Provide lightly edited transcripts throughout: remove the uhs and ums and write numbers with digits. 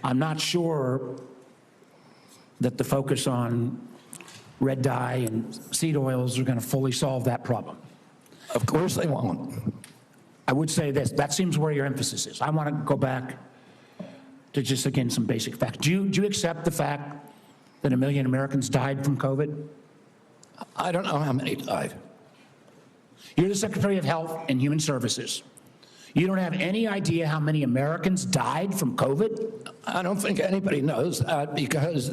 I'm not sure that the focus on red dye and seed oils are going to fully solve that problem. Of course they won't. I would say this, that seems where your emphasis is. I want to go back to just, again, some basic facts. Do you accept the fact that 1 million Americans died from COVID? I don't know how many died. You're the Secretary of Health and Human Services. You don't have any idea how many Americans died from COVID? I don't think anybody knows that because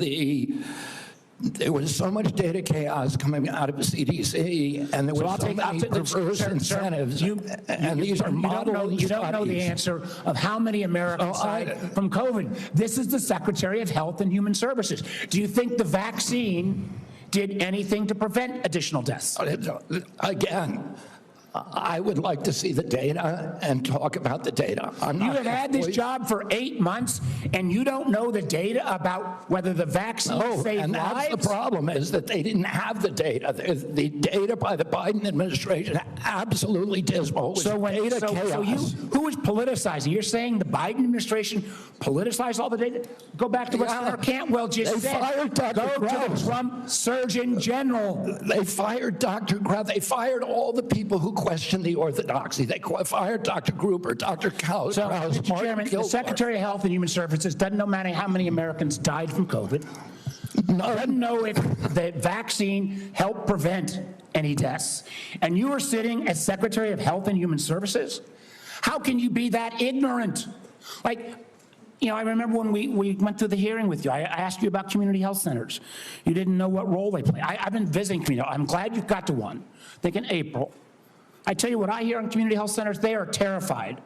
there was so much data chaos coming out of the CDC, and there were so many perverse incentives, and these are model You don't know the answer of how many Americans died from COVID. This is the Secretary of Health and Human Services. Do you think the vaccine did anything to prevent additional deaths? Again, I would like to see the data and talk about the data. You have had this job for 8 months, and you don't know the data about whether the vaccine saved lives? That's the problem, is that they didn't have the data. The data by the Biden administration absolutely dismal. So who is politicizing? You're saying the Biden administration politicized all the data? Go back to what Senator Cantwell just said. Fired Dr. Go to the Trump Surgeon General. They fired Dr. Krauss. They fired all the people who questioned the orthodoxy. They fired Dr. Gruber, Dr. Krauss. So, Mr. Chairman, the Secretary of Health and Human Services doesn't know how many Americans died from COVID. Doesn't know if the vaccine helped prevent any deaths. And you are sitting as Secretary of Health and Human Services? How can you be that ignorant? Like, you know, I remember when we went through the hearing with you, I asked you about community health centers. You didn't know what role they play. I've been visiting community. I'm glad you got to one. I think in April. I tell you what I hear on community health centers, they are terrified